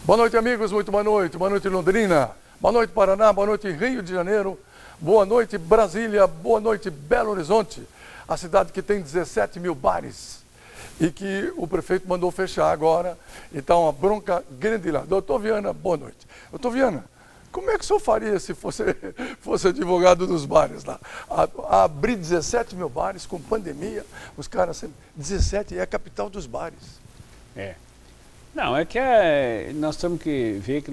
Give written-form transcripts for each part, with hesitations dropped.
Boa noite, amigos, muito boa noite Londrina, boa noite Paraná, boa noite Rio de Janeiro, boa noite Brasília, boa noite Belo Horizonte, a cidade que tem 17 mil bares e que o prefeito mandou fechar agora, então uma bronca grande lá. Doutor Viana, boa noite. Doutor Viana, como é que o senhor faria se fosse advogado dos bares lá? Abrir 17 mil bares com pandemia, os caras, 17 é a capital dos bares. É. Não, é que nós temos que ver que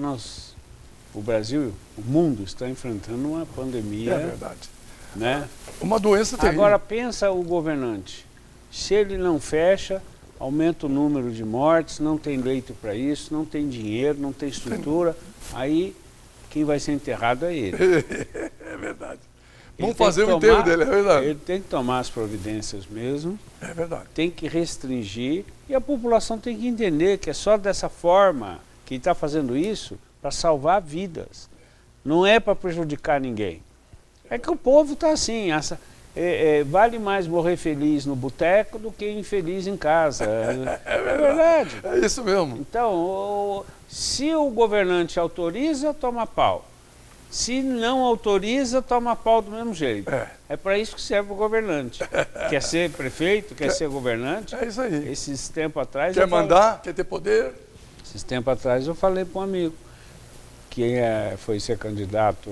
o Brasil, o mundo está enfrentando uma pandemia. É verdade. Né? Uma doença terrível. Agora pensa o governante, se ele não fecha, aumenta o número de mortes, não tem leito para isso, não tem dinheiro, não tem estrutura, aí quem vai ser enterrado é ele. É verdade. Vamos fazer o enterro dele, é verdade. Ele tem que tomar as providências mesmo. É verdade. Tem que restringir e a população tem que entender que é só dessa forma que está fazendo isso para salvar vidas. Não é para prejudicar ninguém. É que o povo está assim, vale mais morrer feliz no boteco do que infeliz em casa. É verdade. É isso mesmo. Então, se o governante autoriza, toma pau. Se não autoriza, toma pau do mesmo jeito. É para isso que serve o governante. Quer ser prefeito, quer ser governante. É isso aí. Esses tempos atrás... Quer mandar, quer ter poder. Esses tempos atrás eu falei para um amigo que foi ser candidato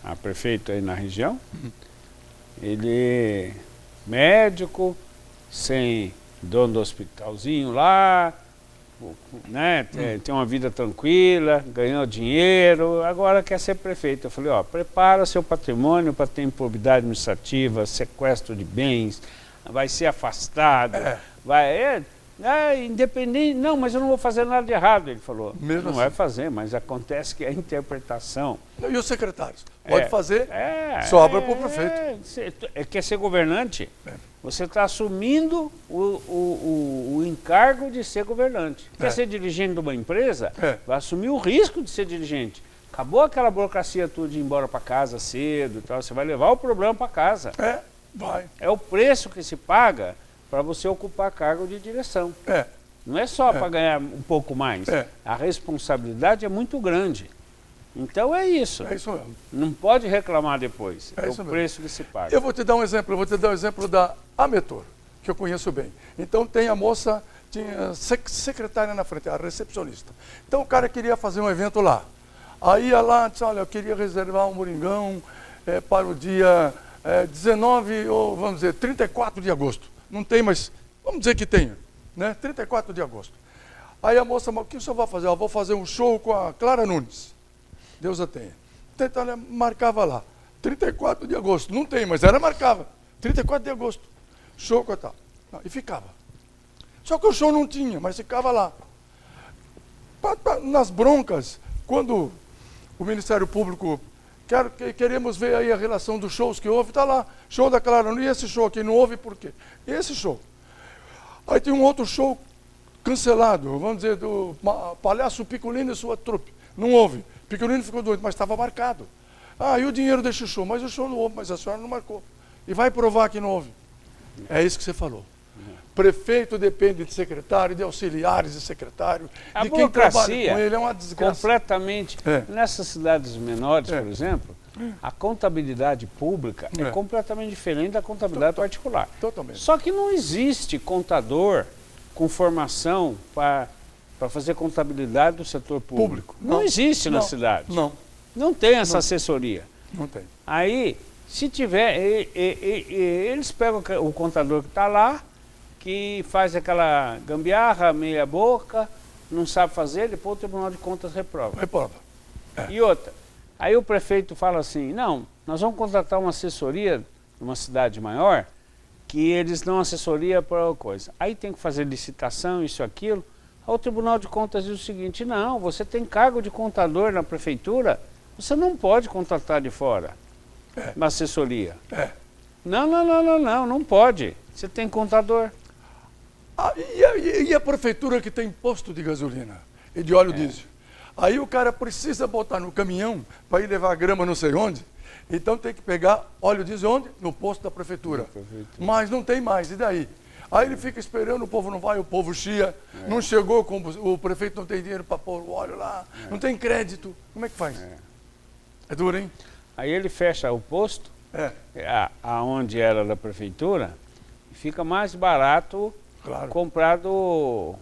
a prefeito aí na região. Ele, médico, sem dono do hospitalzinho lá, né, tem uma vida tranquila, ganhou dinheiro, agora quer ser prefeito. Eu falei, ó, prepara seu patrimônio para ter improbidade administrativa, sequestro de bens, vai ser afastado, independente, não, mas eu não vou fazer nada de errado, ele falou. Mesmo não assim. vai fazer, mas acontece que é a interpretação. E os secretários? Pode fazer, sobra para o prefeito. Quer ser governante? Você está assumindo o encargo de ser governante. Quer ser dirigente de uma empresa? Vai assumir o risco de ser dirigente. Acabou aquela burocracia tudo de ir embora para casa cedo e tal, você vai levar o problema para casa. Vai. É o preço que se paga para você ocupar cargo de direção. Não é só para ganhar um pouco mais. A responsabilidade é muito grande. Então é isso. É isso mesmo. Não pode reclamar depois. É o preço que se paga. Eu vou te dar um exemplo, da Ametor, que eu conheço bem. Então tem a moça, tinha secretária na frente, a recepcionista. Então o cara queria fazer um evento lá. Aí ia lá, disse, olha, eu queria reservar um moringão para o dia 19, ou vamos dizer, 34 de agosto. Não tem, mas vamos dizer que tenha, né? 34 de agosto. Aí a moça, o que o senhor vai fazer? Eu vou fazer um show com a Clara Nunes. Deus a tenha. Então ela marcava lá, 34 de agosto. Não tem, mas ela marcava. 34 de agosto. Show com a tal. E ficava. Só que o show não tinha, mas ficava lá. Nas broncas, quando o Ministério Público, queremos ver aí a relação dos shows que houve, está lá. Show da Clara Nunes, e esse show aqui não houve por quê? Esse show. Aí tem um outro show cancelado, vamos dizer, do Palhaço Picolino e sua trupe. Não houve. Picolino ficou doido, mas estava marcado. E o dinheiro desse show? Mas o show não houve, mas a senhora não marcou. E vai provar que não houve. É isso que você falou. Prefeito depende de secretário, de auxiliares de secretário, de quem trabalha com ele, é uma desgraça. Completamente. Nessas cidades menores, por exemplo, a contabilidade pública é completamente diferente da contabilidade particular. Totalmente. Só que não existe contador com formação para fazer contabilidade do setor público. Não existe na cidade. Não tem essa assessoria. Não tem. Aí, se tiver, eles pegam o contador que está lá, que faz aquela gambiarra, meia boca, não sabe fazer, depois o Tribunal de Contas reprova. E outra, aí o prefeito fala assim, não, nós vamos contratar uma assessoria numa cidade maior, que eles dão assessoria para coisa. Aí tem que fazer licitação, isso, aquilo. Aí o Tribunal de Contas diz o seguinte, não, você tem cargo de contador na prefeitura, você não pode contratar de fora uma assessoria. Não pode. Você tem contador. E a prefeitura que tem posto de gasolina e de óleo diesel? Aí o cara precisa botar no caminhão para ir levar grama não sei onde, então tem que pegar óleo diesel onde? No posto da prefeitura. Mas não tem mais, e daí? Aí ele fica esperando, o povo não vai, o povo chia, não chegou, o prefeito não tem dinheiro para pôr o óleo lá, não tem crédito. Como é que faz? É duro, hein? Aí ele fecha o posto, aonde era da prefeitura, e fica mais barato comprar do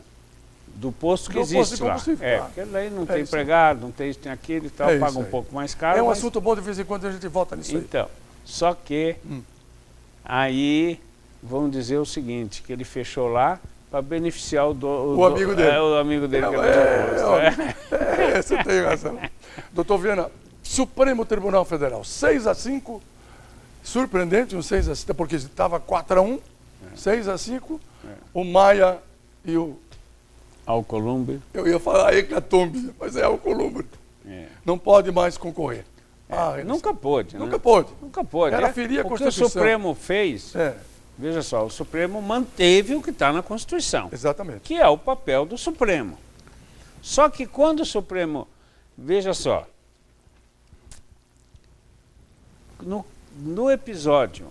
posto que existe lá. Porque daí não tem empregado, não tem aquilo e tal, paga um pouco mais caro. É um assunto bom, de vez em quando a gente volta nisso aí. Então, só que aí vamos dizer o seguinte, que ele fechou lá para beneficiar o amigo dele. O amigo dele que é posto. Você tem razão. Doutor Viana, Supremo Tribunal Federal, 6-5, surpreendente um 6-5, porque estava 4-1, 6-5, o Maia e o... Alcolumbre. Eu ia falar Hecatombe, mas é Alcolumbre. Não pode mais concorrer. Nunca pôde, né? Nunca pôde. Nunca pôde. Era ferir a Constituição. O que o Supremo fez, veja só, o Supremo manteve o que está na Constituição. Exatamente. Que é o papel do Supremo. Só que quando o Supremo, veja só, no episódio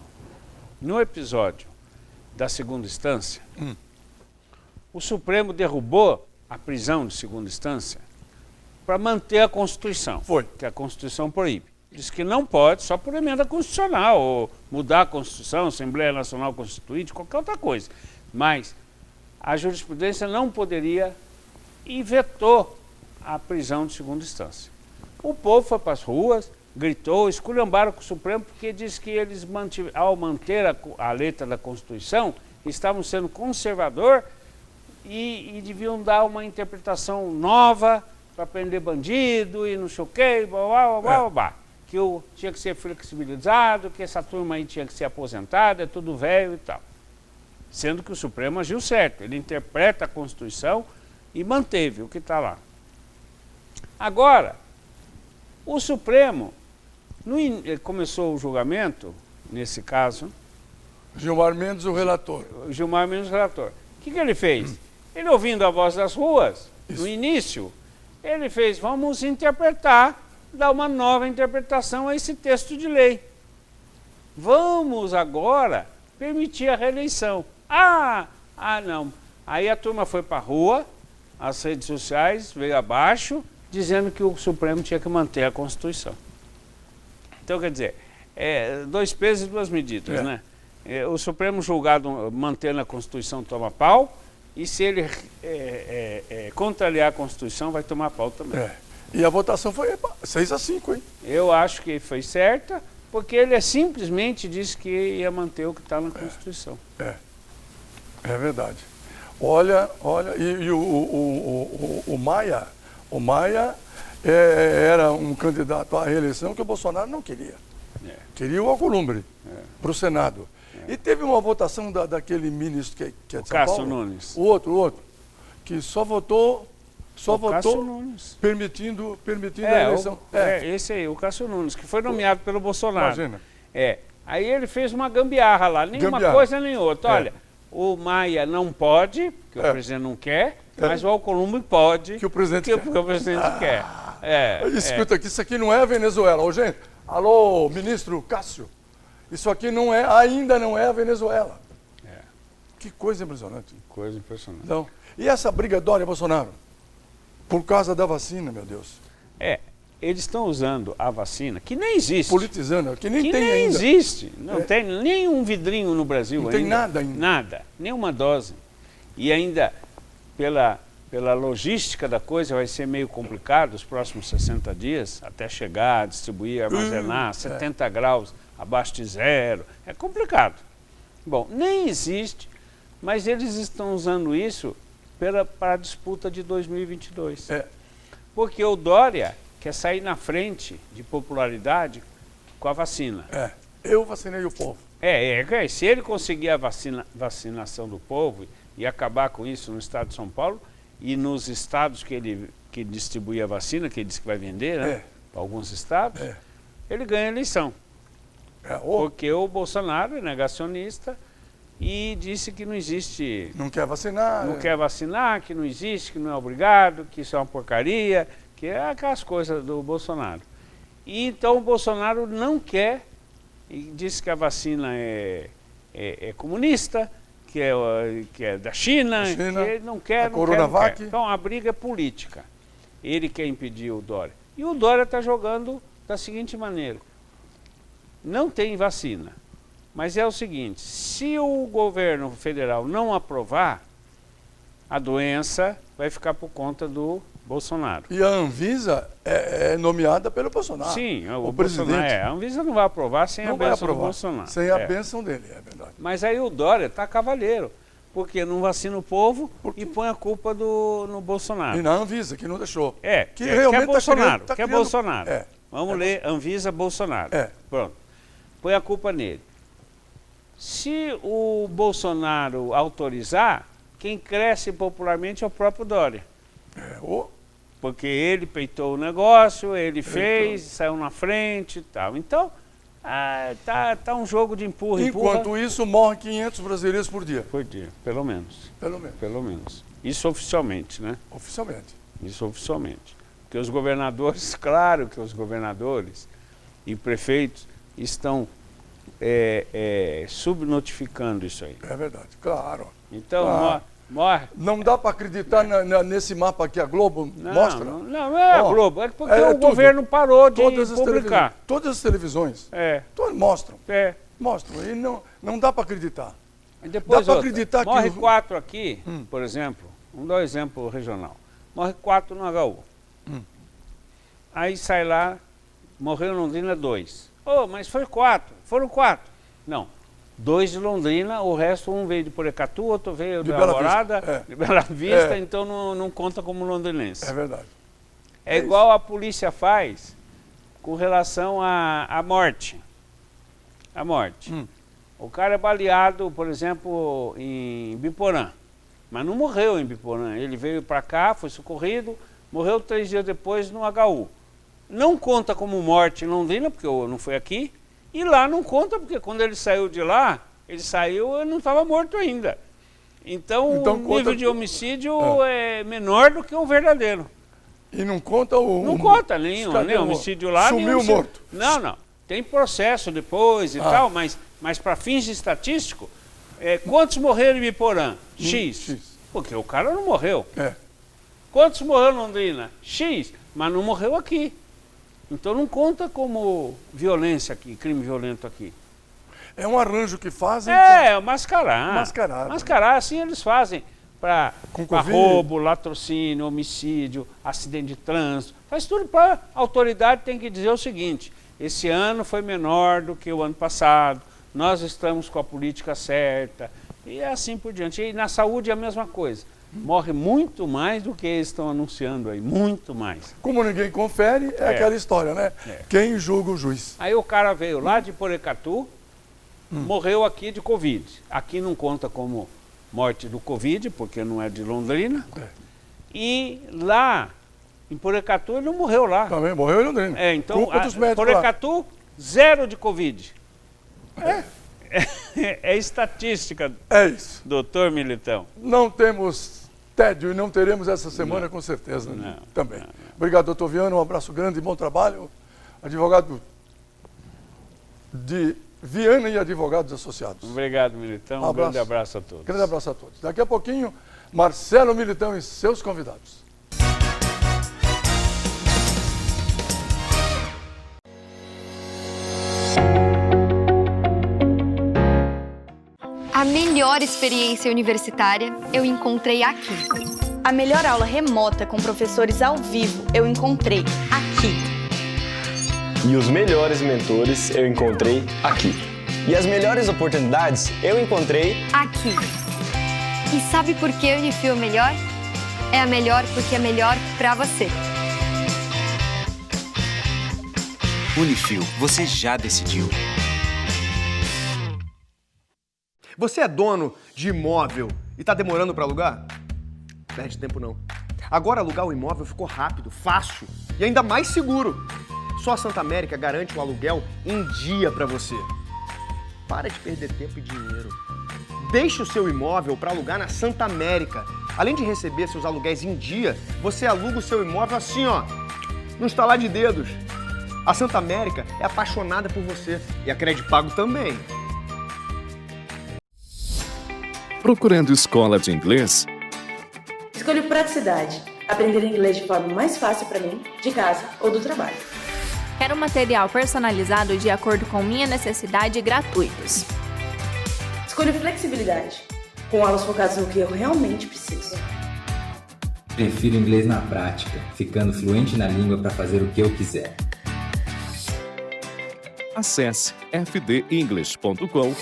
da segunda instância, o Supremo derrubou a prisão de segunda instância para manter a Constituição. Que a Constituição proíbe. Diz que não pode, só por emenda constitucional, ou mudar a Constituição, Assembleia Nacional Constituinte, qualquer outra coisa. Mas a jurisprudência não poderia e vetou a prisão de segunda instância. O povo foi para as ruas, gritou, esculhambaram com o Supremo, porque diz que eles, ao manter a letra da Constituição, estavam sendo conservador e deviam dar uma interpretação nova para prender bandido e não sei o quê, que tinha que ser flexibilizado, que essa turma aí tinha que ser aposentada, é tudo velho e tal. Sendo que o Supremo agiu certo, ele interpreta a Constituição e manteve o que está lá. Agora, o Supremo, começou o julgamento, nesse caso... Gilmar Mendes, o relator. Gilmar Mendes, o relator. O que ele fez? Ele, ouvindo a voz das ruas, no início, ele fez, vamos interpretar, dar uma nova interpretação a esse texto de lei. Vamos agora permitir a reeleição. Não. Aí a turma foi para a rua, as redes sociais, veio abaixo, dizendo que o Supremo tinha que manter a Constituição. Então, quer dizer, dois pesos e duas medidas, né? O Supremo julgado mantendo a Constituição toma pau, e se ele contrariar a Constituição, vai tomar pau também. E a votação foi 6-5, hein? Eu acho que foi certa, porque ele simplesmente disse que ia manter o que está na Constituição. É verdade. Olha, e o Maia era um candidato à reeleição que o Bolsonaro não queria. Queria o Alcolumbre para o Senado. E teve uma votação daquele ministro que é de São Paulo. Cássio Nunes. O outro, que só votou Cássio Nunes. permitindo a eleição. Esse aí, o Cássio Nunes, que foi nomeado pelo Bolsonaro. Imagina. Aí ele fez uma gambiarra lá, nenhuma coisa nem outra. Olha, o Maia não pode, porque o presidente não quer, mas o Alcolumbre pode, que o presidente quer. Escuta aqui, isso aqui não é a Venezuela. Ô, gente, alô, ministro Cássio, isso aqui ainda não é a Venezuela. Que coisa impressionante. Coisa impressionante. Então, e essa briga Dória-Bolsonaro? Por causa da vacina, meu Deus. Eles estão usando a vacina, que nem existe. Politizando, que nem tem ainda. Existe. Não tem nem um vidrinho no Brasil ainda. Não tem nada ainda. Nada, nenhuma dose. E ainda, pela logística da coisa, vai ser meio complicado os próximos 60 dias, até chegar, distribuir, armazenar, 70 graus abaixo de zero. É complicado. Bom, nem existe, mas eles estão usando isso para a disputa de 2022. Porque o Dória quer sair na frente de popularidade com a vacina. Eu vacinei o povo. Se ele conseguir a vacinação do povo e acabar com isso no estado de São Paulo e nos estados que distribui a vacina, que ele disse que vai vender, né, para alguns estados, ele ganha a eleição. Porque o Bolsonaro é negacionista e disse que não existe... Não quer vacinar. Não quer vacinar, que não existe, que não é obrigado, que isso é uma porcaria, que é aquelas coisas do Bolsonaro. E então o Bolsonaro não quer, e disse que a vacina é comunista, que é da China, que ele não quer, a Coronavac. não quer. Então a briga é política. Ele quer impedir o Dória. E o Dória está jogando da seguinte maneira. Não tem vacina, mas é o seguinte, se o governo federal não aprovar, a doença vai ficar por conta do Bolsonaro. E a Anvisa é nomeada pelo Bolsonaro. Sim, o presidente. Bolsonaro. A Anvisa não vai aprovar sem a bênção do Bolsonaro. Sem a bênção dele, é verdade. Mas aí o Dória está cavaleiro, porque não vacina o povo e põe a culpa no Bolsonaro. E na Anvisa, que não deixou. Que é Bolsonaro. Tá criando... Bolsonaro. Vamos ler Anvisa Bolsonaro. Pronto. Põe a culpa nele. Se o Bolsonaro autorizar, quem cresce popularmente é o próprio Dória. Porque ele peitou o negócio, ele fez, saiu na frente e tal. Então, tá um jogo de empurra. Enquanto isso, morrem 500 brasileiros por dia. Por dia, pelo menos. Pelo menos. Isso oficialmente, né? Oficialmente. Isso oficialmente. Porque os governadores, claro que os governadores e prefeitos estão subnotificando isso aí. É verdade, claro. Então, morre. Não dá para acreditar nesse mapa que a Globo mostra? Não é a Globo, é porque o governo parou de publicar. Todas as televisões mostram. Mostram, e não dá para acreditar. E depois dá para acreditar morre 4 aqui, por exemplo, vamos dar um exemplo regional. Morre 4 no HU. Aí sai lá, morreu em Londrina 2. Mas foi 4, foram 4. Não, 2 de Londrina, o resto um veio de Porecatu, outro veio de Alvorada, de Bela Vista, então não conta como londrinense. É verdade. É igual a polícia faz com relação à morte. A morte. O cara é baleado, por exemplo, em Biporã, mas não morreu em Biporã. Ele veio para cá, foi socorrido, morreu 3 dias depois no HU. Não conta como morte em Londrina, porque eu não fui aqui, e lá não conta, porque quando ele saiu de lá, ele não estava morto ainda. Então o nível de homicídio é menor do que o verdadeiro. E não conta Não conta nem homicídio lá. Sumiu morto. Não. Tem processo depois e tal, mas para fins estatísticos, quantos morreram em Biporã? X. Porque o cara não morreu. Quantos morreram em Londrina? X, mas não morreu aqui. Então não conta como violência aqui, crime violento aqui. É um arranjo que fazem? Mascarar. Mascarar, assim eles fazem para roubo, latrocínio, homicídio, acidente de trânsito. Faz tudo para a autoridade tem que dizer o seguinte, esse ano foi menor do que o ano passado, nós estamos com a política certa, e assim por diante. E na saúde é a mesma coisa. Morre muito mais do que eles estão anunciando aí, muito mais. Como ninguém confere, aquela história, né? Quem julga o juiz. Aí o cara veio lá de Porecatu, morreu aqui de Covid. Aqui não conta como morte do Covid, porque não é de Londrina. E lá, em Porecatu, ele não morreu lá. Também morreu em Londrina. Então, culpa dos médicos Porecatu, lá. 0 de Covid. É estatística, doutor Militão. Não temos tédio e não teremos essa semana com certeza também. Obrigado, doutor Viana, um abraço grande e bom trabalho. Advogado de Viana e Advogados Associados. Obrigado, Militão. Um grande abraço a todos. Grande abraço a todos. Daqui a pouquinho, Marcelo Militão e seus convidados. A melhor experiência universitária eu encontrei aqui. A melhor aula remota com professores ao vivo eu encontrei aqui. E os melhores mentores eu encontrei aqui. E as melhores oportunidades eu encontrei aqui. E sabe por que a Unifil é melhor? É a melhor porque é melhor para você. Unifil, você já decidiu. Você é dono de imóvel e está demorando para alugar? Perde tempo não. Agora alugar o imóvel ficou rápido, fácil e ainda mais seguro. Só a Santa América garante o aluguel em dia para você. Para de perder tempo e dinheiro. Deixe o seu imóvel para alugar na Santa América. Além de receber seus aluguéis em dia, você aluga o seu imóvel assim, ó, no estalar de dedos. A Santa América é apaixonada por você e a Credipago também. Procurando escola de inglês? Escolho praticidade. Aprender inglês de forma mais fácil para mim, de casa ou do trabalho. Quero material personalizado de acordo com minha necessidade e gratuitos. Escolho flexibilidade, com aulas focadas no que eu realmente preciso. Prefiro inglês na prática, ficando fluente na língua para fazer o que eu quiser. Acesse fdenglish.com.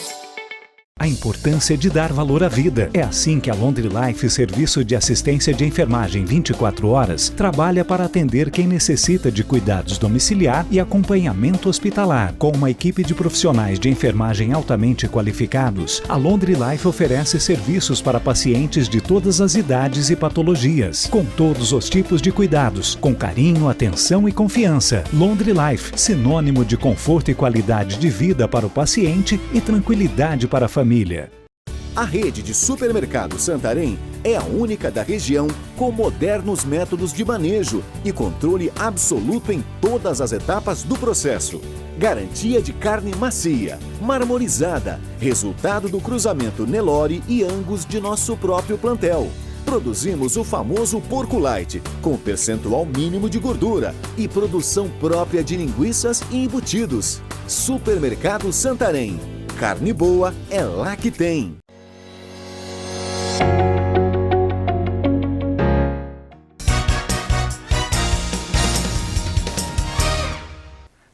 A importância de dar valor à vida. É assim que a Laundry Life, serviço de assistência de enfermagem 24 horas, trabalha para atender quem necessita de cuidados domiciliar e acompanhamento hospitalar. Com uma equipe de profissionais de enfermagem altamente qualificados, a Laundry Life oferece serviços para pacientes de todas as idades e patologias, com todos os tipos de cuidados, com carinho, atenção e confiança. Laundry Life, sinônimo de conforto e qualidade de vida para o paciente e tranquilidade para a família. A rede de supermercado Santarém é a única da região com modernos métodos de manejo e controle absoluto em todas as etapas do processo. Garantia de carne macia, marmorizada, resultado do cruzamento Nelore e Angus de nosso próprio plantel. Produzimos o famoso porco light, com percentual mínimo de gordura e produção própria de linguiças e embutidos. Supermercado Santarém. Carne boa é lá que tem.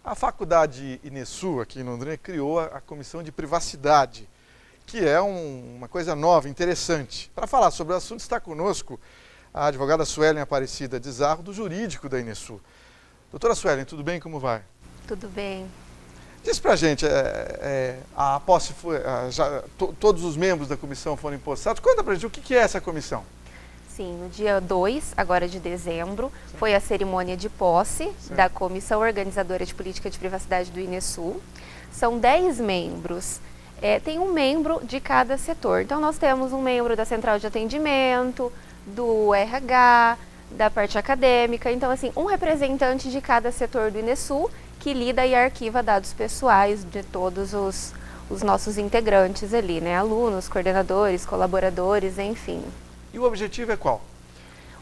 A Faculdade Inesu, aqui em Londrina, criou a Comissão de Privacidade, que é uma coisa nova, interessante. Para falar sobre o assunto, está conosco a advogada Suelen Aparecida de Zarro, do jurídico da Inesu. Doutora Suelen, tudo bem? Como vai? Tudo bem. Diz pra gente, a posse foi, todos os membros da comissão foram empossados. Conta pra gente o que é essa comissão. Sim, no dia 2, agora de dezembro, foi a cerimônia de posse da Comissão Organizadora de Política de Privacidade do Inesu. São 10 membros, tem um membro de cada setor. Então nós temos um membro da Central de Atendimento, do RH, da parte acadêmica. Então assim, um representante de cada setor do Inesu, que lida e arquiva dados pessoais de todos os nossos integrantes ali, né? Alunos, coordenadores, colaboradores, enfim. E o objetivo é qual?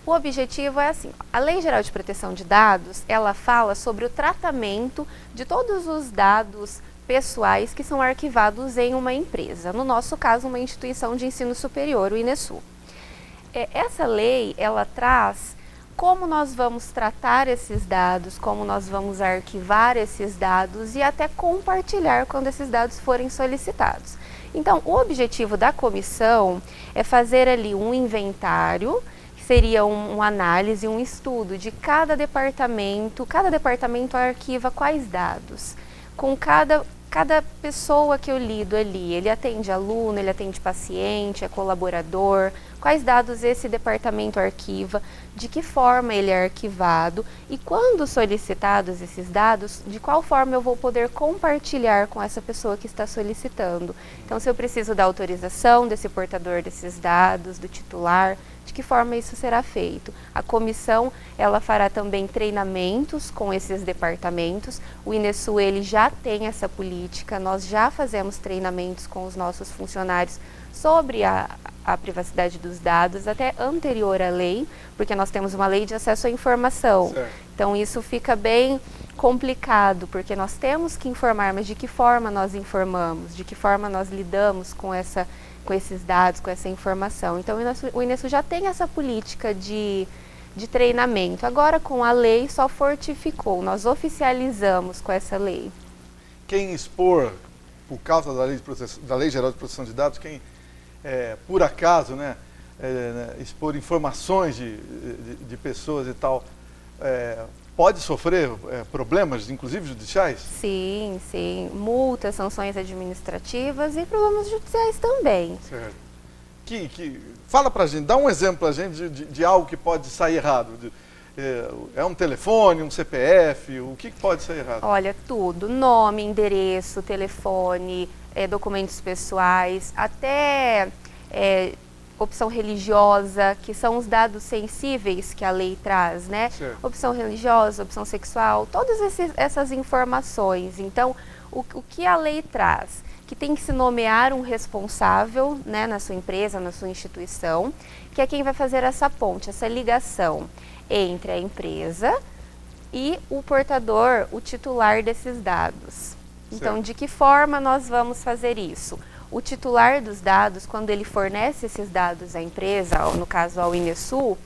O objetivo é assim, a Lei Geral de Proteção de Dados, ela fala sobre o tratamento de todos os dados pessoais que são arquivados em uma empresa, no nosso caso, uma instituição de ensino superior, o Inesu. Essa lei, ela traz como nós vamos tratar esses dados, como nós vamos arquivar esses dados e até compartilhar quando esses dados forem solicitados. Então, o objetivo da comissão é fazer ali um inventário, que seria uma análise, um estudo de cada departamento arquiva quais dados, com cada pessoa que eu lido ali, ele atende aluno, ele atende paciente, é colaborador, quais dados esse departamento arquiva, de que forma ele é arquivado e quando solicitados esses dados, de qual forma eu vou poder compartilhar com essa pessoa que está solicitando. Então, se eu preciso da autorização desse portador desses dados, do titular, de que forma isso será feito. A comissão, ela fará também treinamentos com esses departamentos. O Inesu, ele já tem essa política, nós já fazemos treinamentos com os nossos funcionários sobre a privacidade dos dados, até anterior à lei, porque nós temos uma lei de acesso à informação. Certo. Então isso fica bem complicado, porque nós temos que informar, mas de que forma nós informamos, de que forma nós lidamos com esses dados, com essa informação. Então o Inesu já tem essa política de treinamento. Agora com a lei só fortificou, nós oficializamos com essa lei. Quem expor, por causa da Lei Geral de Proteção de Dados, quem por acaso, expor informações de pessoas e tal, pode sofrer problemas, inclusive judiciais? Sim, sim. Multas, sanções administrativas e problemas judiciais também. Certo. Fala pra gente, dá um exemplo pra gente de algo que pode sair errado. É um telefone, um CPF, o que pode sair errado? Olha, tudo. Nome, endereço, telefone, documentos pessoais, até opção religiosa, que são os dados sensíveis que a lei traz, né? Certo. Opção religiosa, opção sexual, todas essas informações. Então, o que a lei traz? que tem que se nomear um responsável, né, na sua empresa, na sua instituição, que é quem vai fazer essa ponte, essa ligação entre a empresa e o portador, o titular desses dados. Então, de que forma nós vamos fazer isso? O titular dos dados, quando ele fornece esses dados à empresa, ou no caso ao INESU,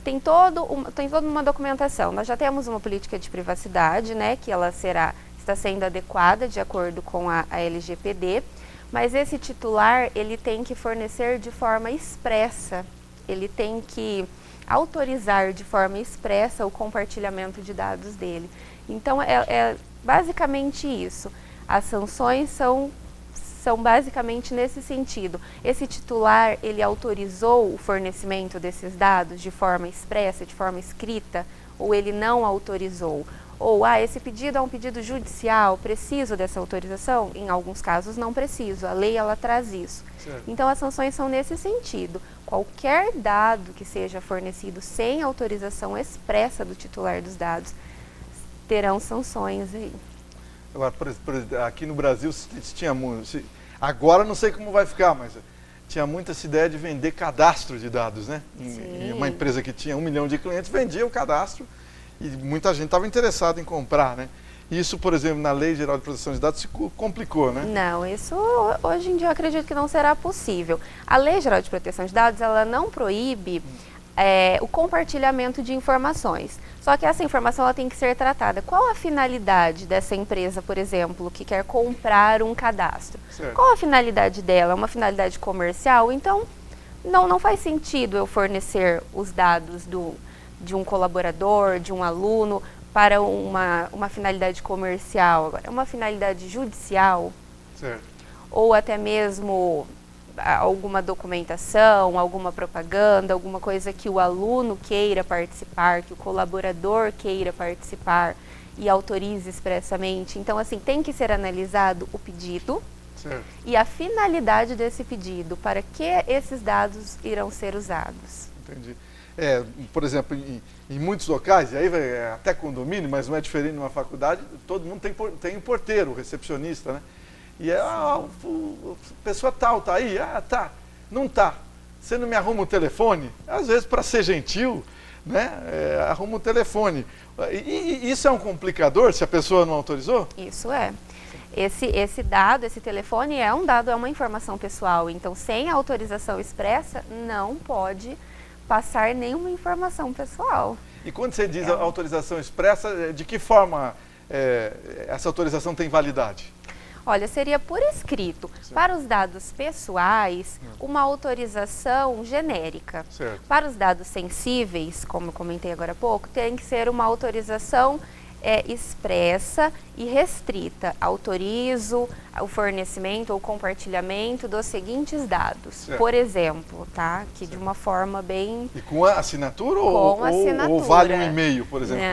tem toda uma documentação. Nós já temos uma política de privacidade, né, que ela está sendo adequada de acordo com a LGPD, mas esse titular, ele tem que fornecer de forma expressa, ele tem que autorizar de forma expressa o compartilhamento de dados dele. Então, é basicamente isso. As sanções são basicamente nesse sentido. Esse titular, ele autorizou o fornecimento desses dados de forma expressa, de forma escrita, ou ele não autorizou? Ou, esse pedido é um pedido judicial, preciso dessa autorização? Em alguns casos não preciso, a lei ela traz isso. Certo. Então as sanções são nesse sentido. Qualquer dado que seja fornecido sem autorização expressa do titular dos dados, terão sanções aí. Agora, por exemplo, aqui no Brasil tinha muito, agora não sei como vai ficar, mas tinha muita essa ideia de vender cadastro de dados, né? Em uma empresa que tinha 1 milhão de clientes, vendia o cadastro e muita gente estava interessada em comprar, né? Isso, por exemplo, na Lei Geral de Proteção de Dados se complicou, né? Não, isso hoje em dia eu acredito que não será possível. A Lei Geral de Proteção de Dados, ela não proíbe o compartilhamento de informações. Só que essa informação ela tem que ser tratada. Qual a finalidade dessa empresa, por exemplo, que quer comprar um cadastro? Certo. Qual a finalidade dela? É uma finalidade comercial? Então, não faz sentido eu fornecer os dados de um colaborador, de um aluno, para uma finalidade comercial. Agora, é uma finalidade judicial? Certo. Ou até mesmo alguma documentação, alguma propaganda, alguma coisa que o aluno queira participar, que o colaborador queira participar e autorize expressamente. Então, assim, tem que ser analisado o pedido e a finalidade desse pedido, para que esses dados irão ser usados. Entendi. Por exemplo, em muitos locais, e aí vai até condomínio, mas não é diferente numa faculdade, todo mundo tem um porteiro, o recepcionista, né? E a pessoa tal, tá aí? Tá. Não tá. Você não me arruma o telefone? Às vezes, para ser gentil, né? Arruma o telefone. E isso é um complicador, se a pessoa não autorizou? Isso é. Esse dado, esse telefone é uma informação pessoal. Então, sem a autorização expressa, não pode passar nenhuma informação pessoal. E quando você diz autorização expressa, de que forma essa autorização tem validade? Olha, seria por escrito. Certo. Para os dados pessoais, uma autorização genérica. Certo. Para os dados sensíveis, como eu comentei agora há pouco, tem que ser uma autorização expressa e restrita. Autorizo o fornecimento ou compartilhamento dos seguintes dados. Certo. Por exemplo, tá? Que de uma forma bem... E com a assinatura ou vale um e-mail, por exemplo?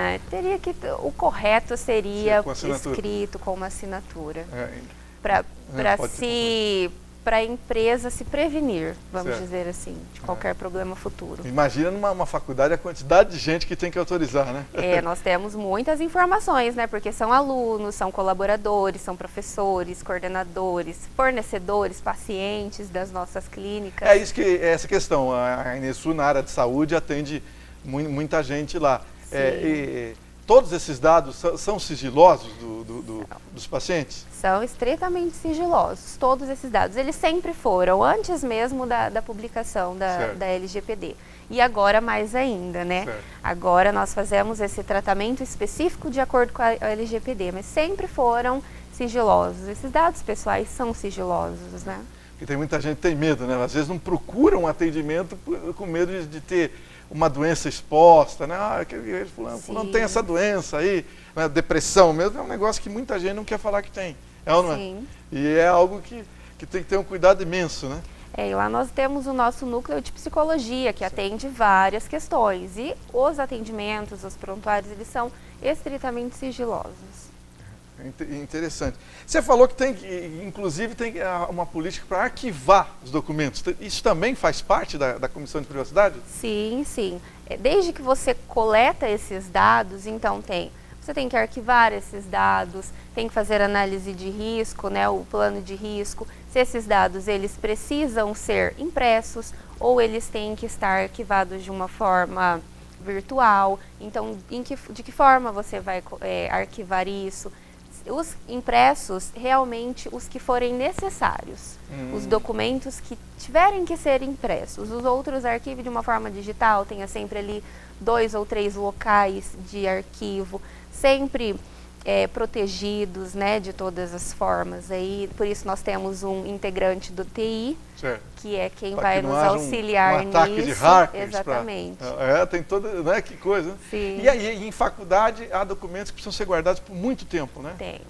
O correto seria escrito com uma assinatura. Para a empresa se prevenir, vamos dizer assim, de qualquer problema futuro. Imagina numa faculdade a quantidade de gente que tem que autorizar, né? Nós temos muitas informações, né? Porque são alunos, são colaboradores, são professores, coordenadores, fornecedores, pacientes das nossas clínicas. Essa questão. A INESU, na área de saúde, atende muita gente lá. Todos esses dados são sigilosos dos pacientes? São estritamente sigilosos, todos esses dados. Eles sempre foram, antes mesmo da publicação da LGPD. E agora mais ainda, né? Certo. Agora nós fazemos esse tratamento específico de acordo com a LGPD, mas sempre foram sigilosos. Esses dados pessoais são sigilosos, né? Porque tem muita gente que tem medo, né? Às vezes não procura um atendimento com medo de ter uma doença exposta, né? Fulano tem essa doença aí, né? Depressão mesmo, é um negócio que muita gente não quer falar que tem. Ou não é? Sim. E é algo que tem que ter um cuidado imenso, né? E lá nós temos o nosso núcleo de psicologia, que atende várias questões. E os atendimentos, os prontuários, eles são estritamente sigilosos. Interessante. Você falou que inclusive tem uma política para arquivar os documentos. Isso também faz parte da Comissão de Privacidade? Sim, sim. Desde que você coleta esses dados, então tem você tem que arquivar esses dados, tem que fazer análise de risco, né, o plano de risco, se esses dados eles precisam ser impressos ou eles têm que estar arquivados de uma forma virtual. Então, de que forma você vai arquivar isso? Os impressos, realmente, os que forem necessários. Os documentos que tiverem que ser impressos. Os outros arquivos de uma forma digital, tenha sempre ali 2 ou 3 locais de arquivo, sempre protegidos, né, de todas as formas. Aí, por isso nós temos um integrante do TI, certo, que é quem pra vai que nos auxiliar um ataque nisso. De hackers. Exatamente. Tem toda, né, que coisa. Sim. E aí, em faculdade, há documentos que precisam ser guardados por muito tempo, né? Tem.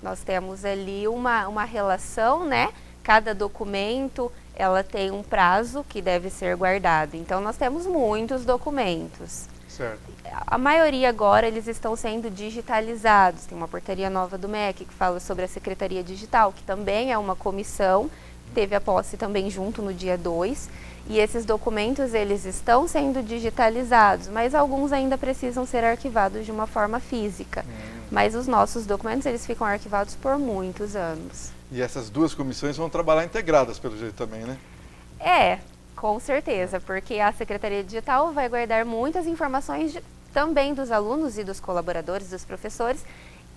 Nós temos ali uma relação, né? Cada documento, ela tem um prazo que deve ser guardado. Então, nós temos muitos documentos. Certo. A maioria agora, eles estão sendo digitalizados. Tem uma portaria nova do MEC que fala sobre a Secretaria Digital, que também é uma comissão, teve a posse também junto no dia 2. E esses documentos, eles estão sendo digitalizados, mas alguns ainda precisam ser arquivados de uma forma física. Mas os nossos documentos, eles ficam arquivados por muitos anos. E essas duas comissões vão trabalhar integradas, pelo jeito também, né? Com certeza, porque a Secretaria Digital vai guardar muitas informações também dos alunos e dos colaboradores, dos professores,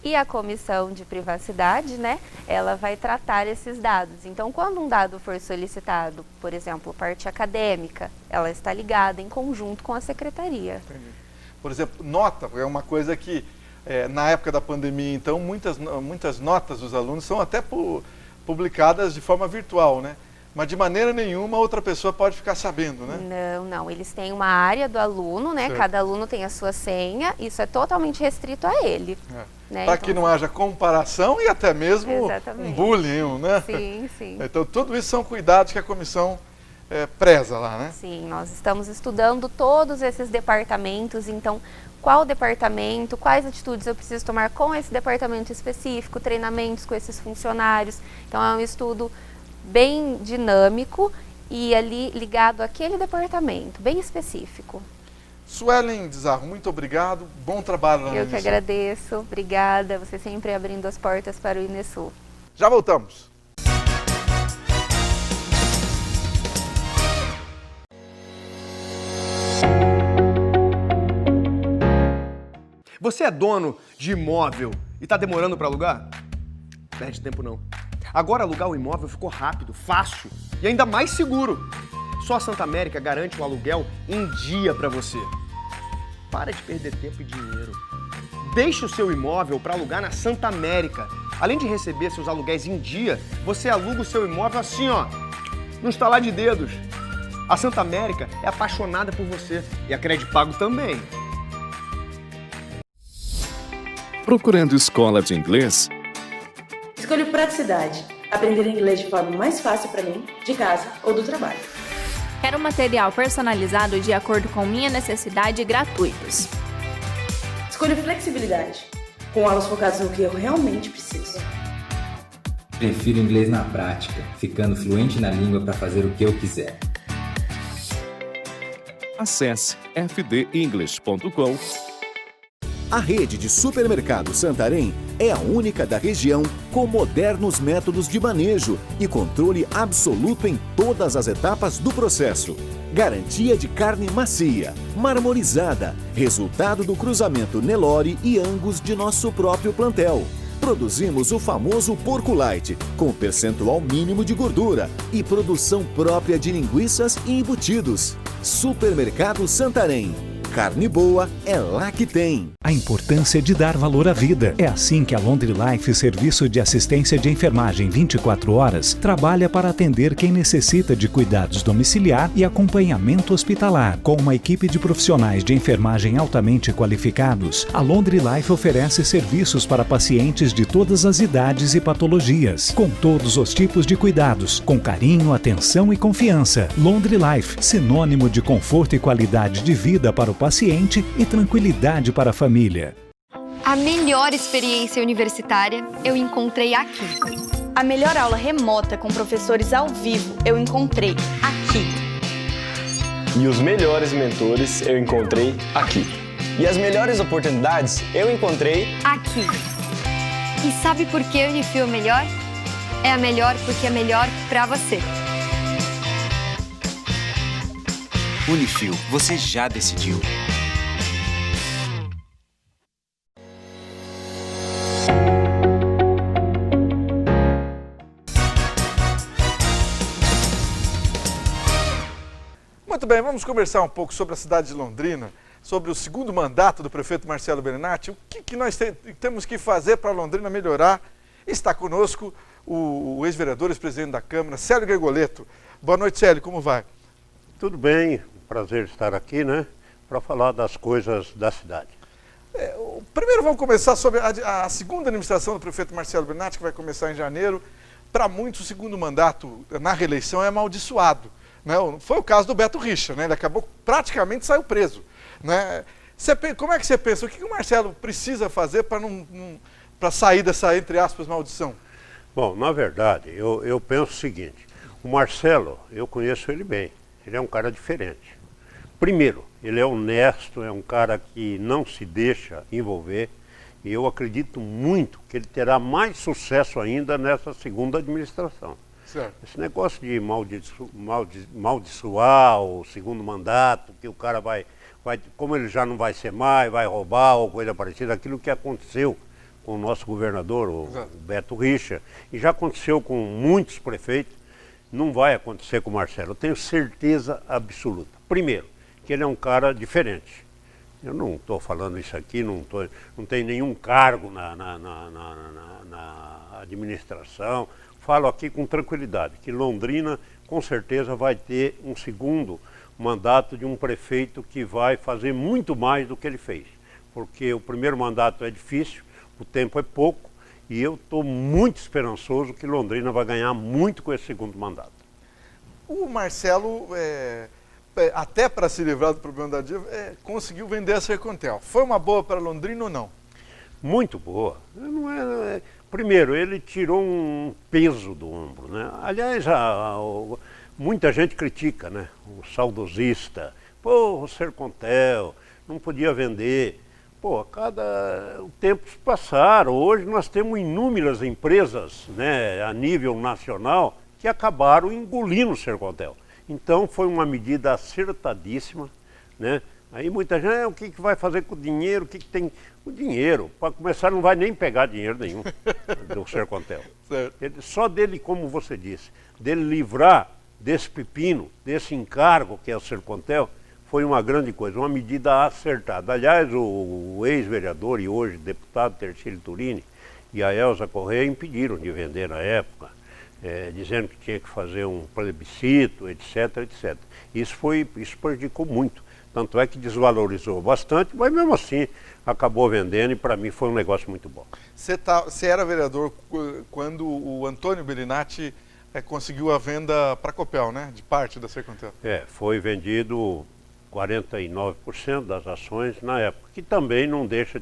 e a Comissão de Privacidade, né, ela vai tratar esses dados. Então, quando um dado for solicitado, por exemplo, parte acadêmica, ela está ligada em conjunto com a Secretaria. Entendi. Por exemplo, nota é uma coisa que, na época da pandemia, então, muitas notas dos alunos são até publicadas de forma virtual, né? Mas de maneira nenhuma outra pessoa pode ficar sabendo, né? Não. Eles têm uma área do aluno, né? Certo. Cada aluno tem a sua senha, isso é totalmente restrito a ele. Né? Para que não haja comparação e até mesmo um bullying, né? Sim. Então, tudo isso são cuidados que a comissão preza lá, né? Sim, nós estamos estudando todos esses departamentos, então, qual departamento, quais atitudes eu preciso tomar com esse departamento específico, treinamentos com esses funcionários. Então, é um estudo bem dinâmico e ali ligado àquele departamento, bem específico. Suelen Dzarro, muito obrigado, bom trabalho lá no Eu que agradeço, obrigada, você sempre abrindo as portas para o INESul. Já voltamos. Você é dono de imóvel e está demorando para alugar? Perde tempo não. Agora alugar o imóvel ficou rápido, fácil e ainda mais seguro. Só a Santa América garante um aluguel em dia para você. Para de perder tempo e dinheiro. Deixe o seu imóvel para alugar na Santa América. Além de receber seus aluguéis em dia, você aluga o seu imóvel assim, ó, no estalar de dedos. A Santa América é apaixonada por você e a Credipago também. Procurando escola de inglês? Escolho praticidade. Aprender inglês de forma mais fácil para mim, de casa ou do trabalho. Quero um material personalizado de acordo com minha necessidade e gratuitos. Escolho flexibilidade. Com aulas focadas no que eu realmente preciso. Prefiro inglês na prática, ficando fluente na língua para fazer o que eu quiser. Acesse fdenglish.com. A rede de supermercados Santarém é a única da região com modernos métodos de manejo e controle absoluto em todas as etapas do processo. Garantia de carne macia, marmorizada, resultado do cruzamento Nelore e Angus de nosso próprio plantel. Produzimos o famoso porco light, com percentual mínimo de gordura e produção própria de linguiças e embutidos. Supermercado Santarém. Carne boa é lá que tem. A importância de dar valor à vida. É assim que a Laundry Life, serviço de assistência de enfermagem 24 horas, trabalha para atender quem necessita de cuidados domiciliar e acompanhamento hospitalar. Com uma equipe de profissionais de enfermagem altamente qualificados, a Laundry Life oferece serviços para pacientes de todas as idades e patologias, com todos os tipos de cuidados, com carinho, atenção e confiança. Laundry Life, sinônimo de conforto e qualidade de vida para o paciente e tranquilidade para a família. A melhor experiência universitária eu encontrei aqui. A melhor aula remota com professores ao vivo eu encontrei aqui. E os melhores mentores eu encontrei aqui. E as melhores oportunidades eu encontrei aqui. E sabe por que a Unifil é melhor? É a melhor porque é melhor para você. Unifil, você já decidiu. Muito bem, vamos conversar um pouco sobre a cidade de Londrina, sobre o segundo mandato do prefeito Marcelo Bellinati. O que nós temos que fazer para Londrina melhorar? Está conosco o ex-vereador, ex-presidente da Câmara, Célio Gregoleto. Boa noite, Célio, como vai? Tudo bem, prazer estar aqui, né, para falar das coisas da cidade. Primeiro vamos começar sobre a segunda administração do prefeito Marcelo Bellinati, que vai começar em janeiro. Para muitos, o segundo mandato na reeleição é amaldiçoado. Né? Foi o caso do Beto Richa, né? Ele acabou, praticamente saiu preso. Né? Como é que você pensa? O que o Marcelo precisa fazer para sair dessa, entre aspas, maldição? Bom, na verdade, eu penso o seguinte, o Marcelo, eu conheço ele bem, ele é um cara diferente. Primeiro, ele é honesto, é um cara que não se deixa envolver, e eu acredito muito que ele terá mais sucesso ainda nessa segunda administração. Certo. Esse negócio de maldiçoar o segundo mandato, que o cara vai, como ele já não vai ser mais, vai roubar ou coisa parecida, aquilo que aconteceu com o nosso governador, o Beto Richa, e já aconteceu com muitos prefeitos, não vai acontecer com o Marcelo. Eu tenho certeza absoluta. Primeiro, que ele é um cara diferente. Eu não estou falando isso aqui, não tenho nenhum cargo na administração. Falo aqui com tranquilidade, que Londrina com certeza vai ter um segundo mandato de um prefeito que vai fazer muito mais do que ele fez. Porque o primeiro mandato é difícil, o tempo é pouco, e eu estou muito esperançoso que Londrina vai ganhar muito com esse segundo mandato. O Marcelo, até para se livrar do problema da dívida, conseguiu vender a Sercontel. Foi uma boa para Londrina ou não? Muito boa. Primeiro, ele tirou um peso do ombro, né? Aliás, muita gente critica, né? O saudosista. Pô, o Sercontel, não podia vender. Pô, os tempos passaram. Hoje nós temos inúmeras empresas, né, a nível nacional que acabaram engolindo o Sercontel. Então foi uma medida acertadíssima, né? Aí muita gente, o que vai fazer com o dinheiro? O que tem? O dinheiro, para começar, não vai nem pegar dinheiro nenhum do Sercontel. Só dele, como você disse, dele livrar desse pepino, desse encargo que é o Sercontel, foi uma grande coisa, uma medida acertada. Aliás, o ex-vereador e hoje deputado Tercílio Turini e a Elza Correia impediram de vender na época, dizendo que tinha que fazer um plebiscito, etc, etc. Isso prejudicou muito. Tanto é que desvalorizou bastante, mas mesmo assim acabou vendendo e para mim foi um negócio muito bom. Você era vereador quando o Antônio Bellinati conseguiu a venda para a Copel, né? De parte da Sercontel. Foi vendido 49% das ações na época, que também não deixou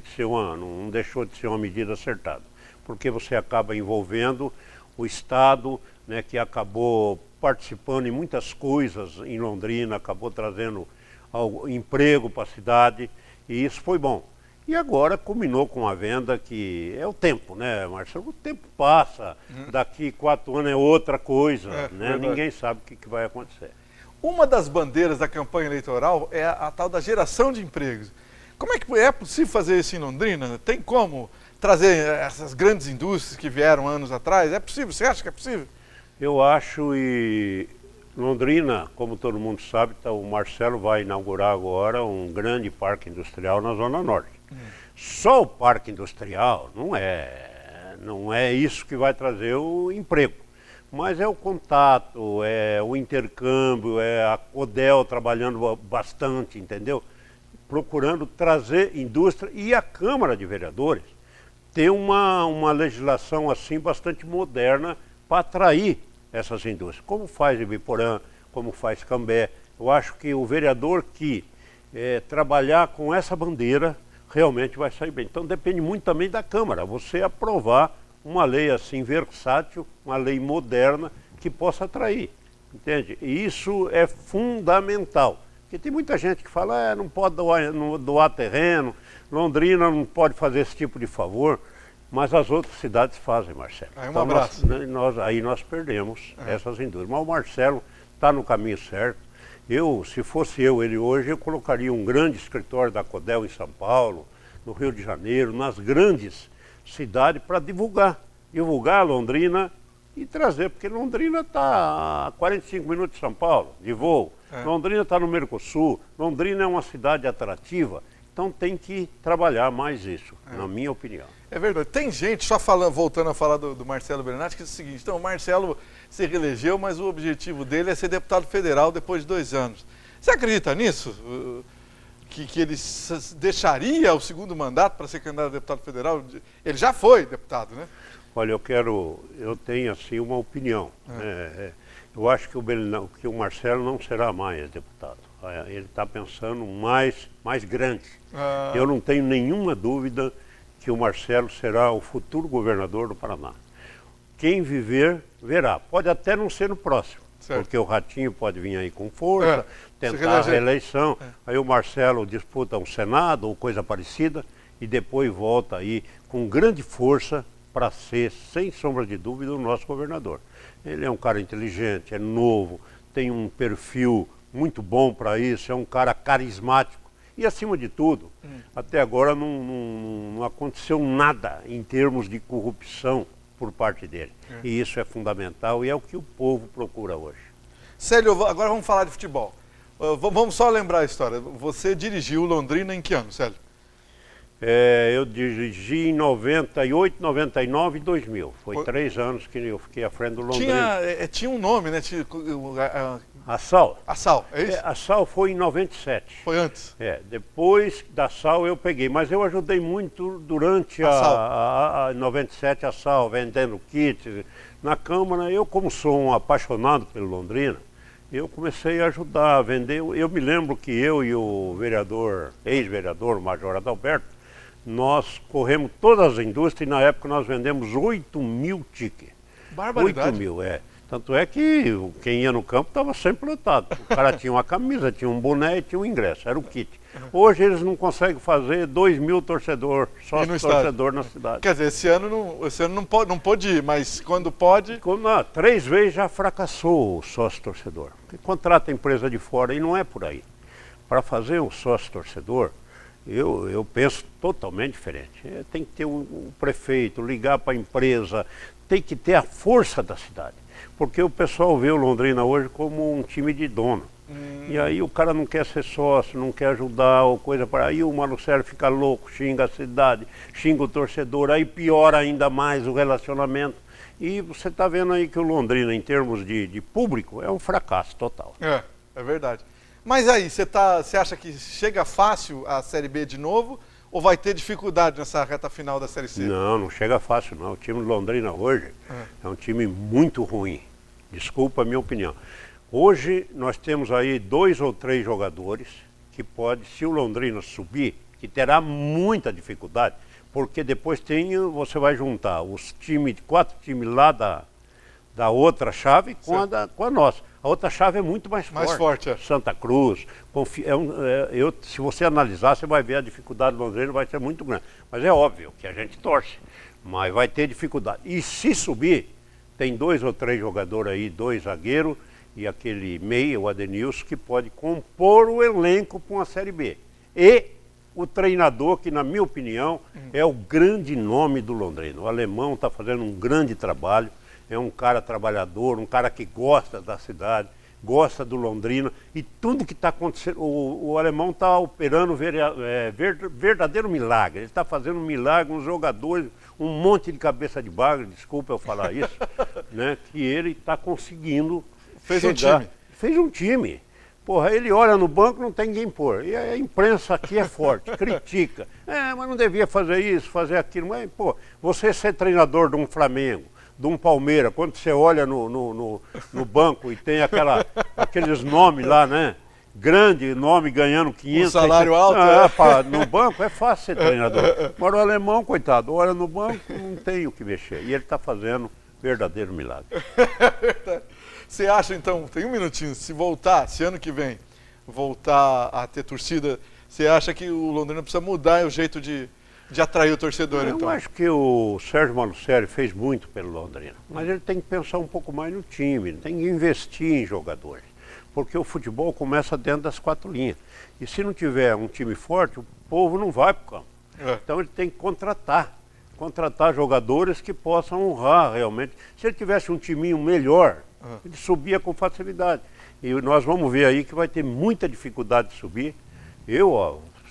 de ser uma medida acertada, porque você acaba envolvendo o Estado, né, que acabou participando em muitas coisas em Londrina, acabou trazendo emprego para a cidade, e isso foi bom. E agora culminou com a venda, que é o tempo, né, Marcelo? O tempo passa, daqui 4 anos é outra coisa, né? Ninguém sabe o que vai acontecer. Uma das bandeiras da campanha eleitoral é a tal da geração de empregos. Como é que é possível fazer isso em Londrina? Tem como trazer essas grandes indústrias que vieram anos atrás? É possível? Você acha que é possível? Eu acho, e Londrina, como todo mundo sabe, o Marcelo vai inaugurar agora um grande parque industrial na Zona Norte. Só o parque industrial não é isso que vai trazer o emprego, mas é o contato, é o intercâmbio, é a Codel trabalhando bastante, entendeu? Procurando trazer indústria, e a Câmara de Vereadores tem uma legislação assim bastante moderna para atrair essas indústrias, como faz Ibiporã, como faz Cambé. Eu acho que o vereador que trabalhar com essa bandeira realmente vai sair bem. Então depende muito também da Câmara, você aprovar uma lei assim versátil, uma lei moderna que possa atrair, entende? E isso é fundamental. Porque tem muita gente que fala, não pode doar terreno, Londrina não pode fazer esse tipo de favor, mas as outras cidades fazem, Marcelo. Aí um abraço. Aí nós perdemos essas indústrias. Mas o Marcelo está no caminho certo. Se fosse ele hoje, eu colocaria um grande escritório da Codel em São Paulo, no Rio de Janeiro, nas grandes cidades, para divulgar Londrina e trazer, porque Londrina está a 45 minutos de São Paulo, de voo. Londrina está no Mercosul, Londrina é uma cidade atrativa, então tem que trabalhar mais isso, na minha opinião. É verdade. Tem gente, só voltando a falar do Marcelo Bernatti, que é o seguinte, então o Marcelo se reelegeu, mas o objetivo dele é ser deputado federal depois de 2 anos. Você acredita nisso? Que ele deixaria o segundo mandato para ser candidato a deputado federal? Ele já foi deputado, né? Olha, eu tenho assim uma opinião. Eu acho que o Marcelo não será mais deputado. Ele está pensando mais grande. Eu não tenho nenhuma dúvida que o Marcelo será o futuro governador do Paraná. Quem viver, verá. Pode até não ser no próximo, porque o Ratinho pode vir aí com força, tentar a reeleição. Aí o Marcelo disputa um Senado ou coisa parecida e depois volta aí com grande força para ser, sem sombra de dúvida, o nosso governador. Ele é um cara inteligente, é novo, tem um perfil muito bom para isso, é um cara carismático. E, acima de tudo, até agora não aconteceu nada em termos de corrupção por parte dele. E isso é fundamental e é o que o povo procura hoje. Célio, agora vamos falar de futebol. Vamos só lembrar a história. Você dirigiu Londrina em que ano, Célio? Eu dirigi em 98, 99 e 2000. Foi 3 anos que eu fiquei à frente do Londrina. Tinha um nome, né? A SAL. A SAL, é isso? A SAL foi em 97. Foi antes? Depois da SAL eu peguei, mas eu ajudei muito durante a 97 a SAL, vendendo kits. Na Câmara, eu como sou um apaixonado pelo Londrina, eu comecei a ajudar a vender. Eu me lembro que eu e o ex-vereador, o Major Adalberto, nós corremos todas as indústrias e na época nós vendemos 8 mil tickets. Barbaridade. 8 mil, Tanto é que quem ia no campo estava sempre lotado. O cara tinha uma camisa, tinha um boné e tinha um ingresso, era o kit. Hoje eles não conseguem fazer 2 mil torcedores, só torcedor na cidade. Quer dizer, esse ano não pode ir, mas quando pode... 3 vezes já fracassou o sócio torcedor. Contrata empresa de fora e não é por aí. Para fazer um sócio torcedor, eu penso totalmente diferente. Tem que ter o prefeito, ligar para a empresa, tem que ter a força da cidade. Porque o pessoal vê o Londrina hoje como um time de dono. E aí o cara não quer ser sócio, não quer ajudar ou coisa para... Aí o Marcelo fica louco, xinga a cidade, xinga o torcedor, aí piora ainda mais o relacionamento. E você está vendo aí que o Londrina, em termos de público, é um fracasso total. É verdade. Mas aí, você acha que chega fácil a Série B de novo ou vai ter dificuldade nessa reta final da Série C? Não chega fácil não. O time do Londrina hoje é um time muito ruim. Desculpa a minha opinião. Hoje nós temos aí 2 ou 3 jogadores que pode, se o Londrina subir, que terá muita dificuldade, porque depois você vai juntar os 4 times lá da outra chave com a nossa. A outra chave é muito mais forte. Mais forte, Santa Cruz. Se você analisar, você vai ver a dificuldade do Londrina vai ser muito grande. Mas é óbvio que a gente torce, mas vai ter dificuldade. E se subir, tem 2 ou 3 jogadores aí, 2 zagueiros e aquele meia, o Adenilson, que pode compor o elenco para uma Série B. E o treinador, que na minha opinião é o grande nome do Londrina. O alemão está fazendo um grande trabalho. É um cara trabalhador, um cara que gosta da cidade, gosta do Londrina e tudo que está acontecendo, o alemão está operando verdadeiro milagre. Ele está fazendo um milagre, uns jogadores, um monte de cabeça de bagre, desculpa eu falar isso, né, que ele está conseguindo chegar. Fez um time. Porra, ele olha no banco, não tem ninguém pôr. E a imprensa aqui é forte, critica. Mas não devia fazer isso, fazer aquilo. Mas, você ser treinador de um Flamengo, de um Palmeiras, quando você olha no banco e tem aqueles nomes lá, né? Grande nome ganhando 500... Um salário alto, no banco é fácil ser treinador. Mas o alemão, coitado, olha no banco, não tem o que mexer. E ele está fazendo verdadeiro milagre. Você acha, então, tem um minutinho, se voltar, se ano que vem, voltar a ter torcida, você acha que o Londrina precisa mudar o jeito de atrair o torcedor, então? Eu acho que o Sérgio Malucelli fez muito pelo Londrina, mas ele tem que pensar um pouco mais no time, ele tem que investir em jogadores, porque o futebol começa dentro das 4 linhas. E se não tiver um time forte, o povo não vai para o campo. Então ele tem que contratar jogadores que possam honrar realmente. Se ele tivesse um timinho melhor, ele subia com facilidade. E nós vamos ver aí que vai ter muita dificuldade de subir.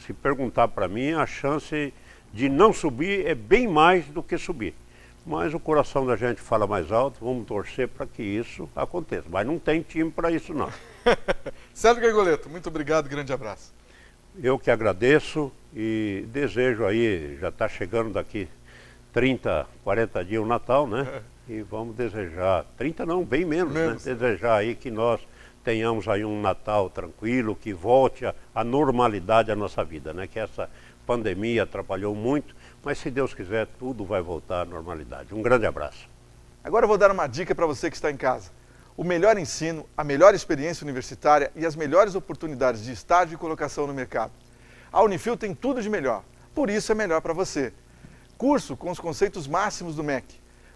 Se perguntar para mim, a chance de não subir é bem mais do que subir. Mas o coração da gente fala mais alto, vamos torcer para que isso aconteça. Mas não tem time para isso, não. Sérgio Gargoleto, muito obrigado, grande abraço. Eu que agradeço e desejo aí, já está chegando daqui 30, 40 dias o Natal, né? E vamos desejar, 30 não, bem menos, né? Desejar aí que nós tenhamos aí um Natal tranquilo, que volte a normalidade à nossa vida, né? Que essa pandemia atrapalhou muito, mas se Deus quiser, tudo vai voltar à normalidade. Um grande abraço. Agora eu vou dar uma dica para você que está em casa. O melhor ensino, a melhor experiência universitária e as melhores oportunidades de estágio e colocação no mercado. A Unifil tem tudo de melhor, por isso é melhor para você. Curso com os conceitos máximos do MEC.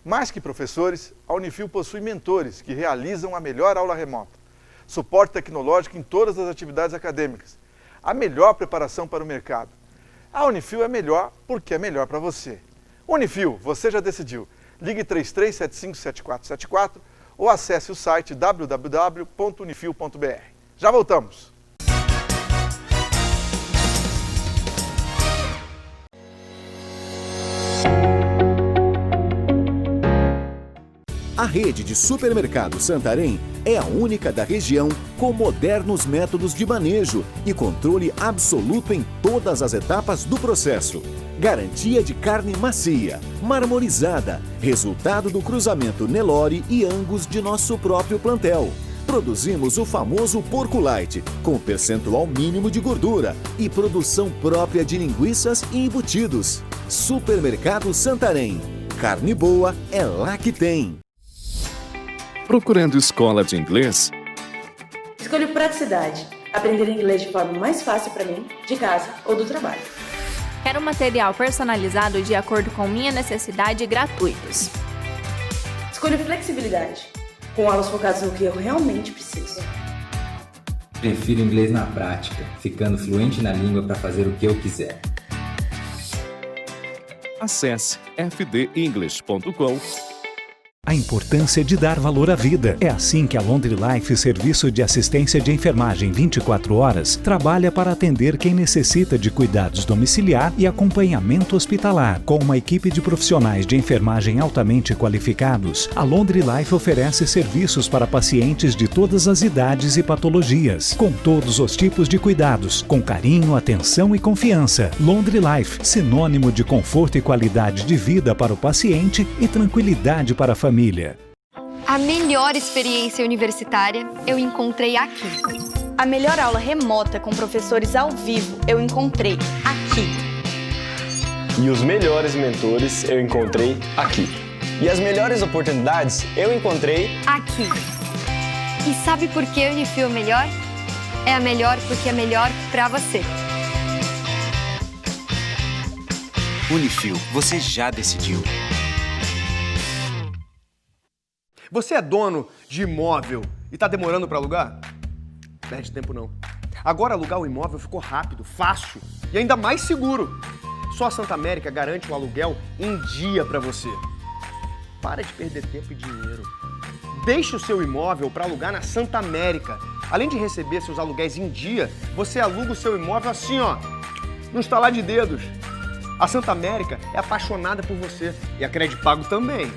Mais que professores, a Unifil possui mentores que realizam a melhor aula remota. Suporte tecnológico em todas as atividades acadêmicas. A melhor preparação para o mercado. A Unifil é melhor porque é melhor para você. Unifil, você já decidiu. Ligue 33757474 ou acesse o site www.unifil.br. Já voltamos! A rede de supermercado Santarém é a única da região com modernos métodos de manejo e controle absoluto em todas as etapas do processo. Garantia de carne macia, marmorizada, resultado do cruzamento Nelore e Angus de nosso próprio plantel. Produzimos o famoso porco light, com percentual mínimo de gordura e produção própria de linguiças e embutidos. Supermercado Santarém. Carne boa é lá que tem. Procurando escola de inglês? Escolho praticidade. Aprender inglês de forma mais fácil para mim, de casa ou do trabalho. Quero material personalizado de acordo com minha necessidade e gratuitos. Escolho flexibilidade. Com aulas focadas no que eu realmente preciso. Prefiro inglês na prática, ficando fluente na língua para fazer o que eu quiser. Acesse fdenglish.com. A importância de dar valor à vida. É assim que a Laundry Life, serviço de assistência de enfermagem 24 horas, trabalha para atender quem necessita de cuidados domiciliar e acompanhamento hospitalar. Com uma equipe de profissionais de enfermagem altamente qualificados, a Laundry Life oferece serviços para pacientes de todas as idades e patologias, com todos os tipos de cuidados, com carinho, atenção e confiança. Laundry Life, sinônimo de conforto e qualidade de vida para o paciente e tranquilidade para a família. A melhor experiência universitária eu encontrei aqui. A melhor aula remota com professores ao vivo eu encontrei aqui. E os melhores mentores eu encontrei aqui. E as melhores oportunidades eu encontrei aqui. E sabe por que a Unifil é melhor? É a melhor porque é melhor para você. Unifil, você já decidiu. Você é dono de imóvel e está demorando para alugar? Perde tempo não. Agora alugar o imóvel ficou rápido, fácil e ainda mais seguro. Só a Santa América garante um aluguel em dia para você. Para de perder tempo e dinheiro. Deixe o seu imóvel para alugar na Santa América. Além de receber seus aluguéis em dia, você aluga o seu imóvel assim, ó, no estalar de dedos. A Santa América é apaixonada por você e a Credipago também.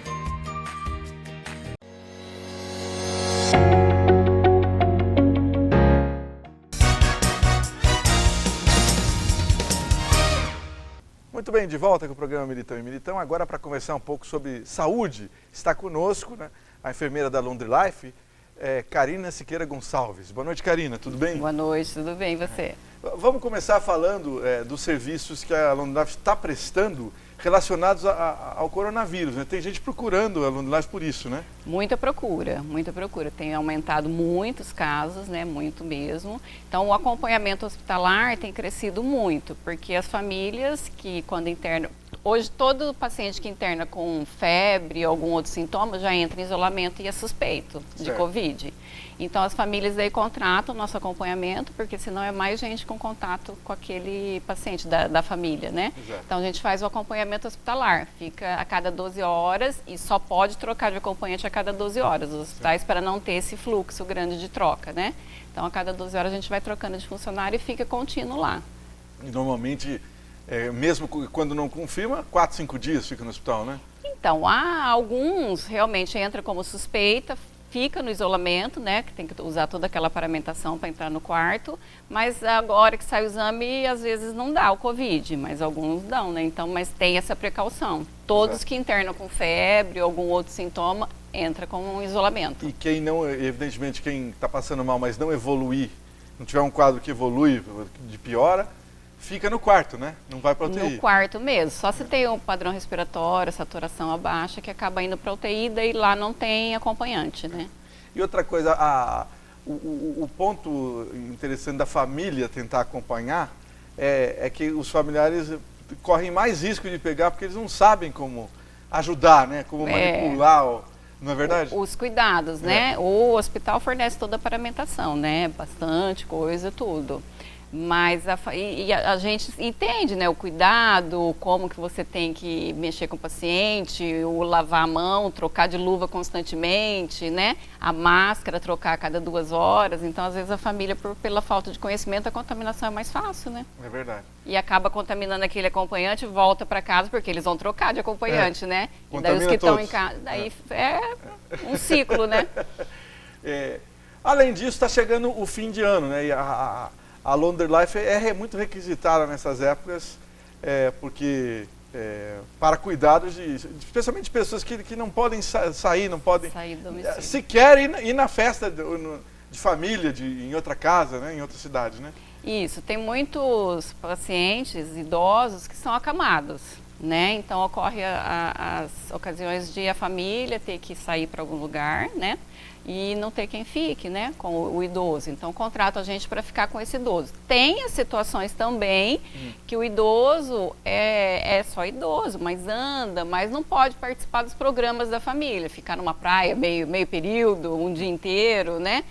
Muito bem, de volta com o programa Militão e Militão. Agora para conversar um pouco sobre saúde, está conosco, né, a enfermeira da Laundry Life, Karina Siqueira Gonçalves. Boa noite, Karina, tudo bem? Boa noite, tudo bem, e você? Vamos começar falando dos serviços que a Londrina Life está prestando relacionados ao coronavírus, né? Tem gente procurando a Londrina Life por isso, né? Muita procura, muita procura. Tem aumentado muitos casos, né? Muito mesmo. Então, o acompanhamento hospitalar tem crescido muito, porque as famílias que quando internam... Hoje, todo paciente que interna com febre ou algum outro sintoma já entra em isolamento e é suspeito de Covid. Então, as famílias daí contratam o nosso acompanhamento, porque senão é mais gente com contato com aquele paciente da família, né? Exato. Então, a gente faz o acompanhamento hospitalar. Fica a cada 12 horas e só pode trocar de acompanhante a cada 12 horas. Os hospitais para não ter esse fluxo grande de troca, né? Então, a cada 12 horas a gente vai trocando de funcionário e fica contínuo lá. E normalmente... mesmo quando não confirma, 4, 5 dias fica no hospital, né? Então, há alguns realmente entra como suspeita, fica no isolamento, né? Que tem que usar toda aquela paramentação para entrar no quarto, mas agora que sai o exame, às vezes não dá o Covid, mas alguns dão, né? Então, mas tem essa precaução. Todos que internam com febre ou algum outro sintoma, entra com um isolamento. E quem não, evidentemente, quem está passando mal, mas não evoluir, não tiver um quadro que evolui, de piora, fica no quarto, né? Não vai para UTI. No quarto mesmo. Só se tem um padrão respiratório, saturação abaixa, que acaba indo para UTI, daí lá não tem acompanhante, né? E outra coisa, o ponto interessante da família tentar acompanhar é que os familiares correm mais risco de pegar porque eles não sabem como ajudar, né? Como manipular, não é verdade? Os cuidados, né? O hospital fornece toda a paramentação, né? Bastante coisa, tudo. Mas a gente entende, né, o cuidado, como que você tem que mexer com o paciente, o lavar a mão, trocar de luva constantemente, né, a máscara trocar a cada 2 horas. Então, às vezes, a família, pela falta de conhecimento, a contaminação é mais fácil, né? É verdade. E acaba contaminando aquele acompanhante, volta para casa, porque eles vão trocar de acompanhante, né? E daí os que estão em casa, daí é um ciclo, né? Além disso, está chegando o fim de ano, né? E a Londrina Life é muito requisitada nessas épocas, porque para cuidados, especialmente de pessoas que não podem sair, não podem sequer ir na festa de família, em outra casa, né, em outra cidade, né? Isso, tem muitos pacientes idosos que são acamados, né? Então ocorre as ocasiões de a família ter que sair para algum lugar, né? E não ter quem fique, né, com o idoso. Então, contrata a gente para ficar com esse idoso. Tem as situações também que o idoso é só idoso, mas anda, mas não pode participar dos programas da família, ficar numa praia meio período, um dia inteiro, né?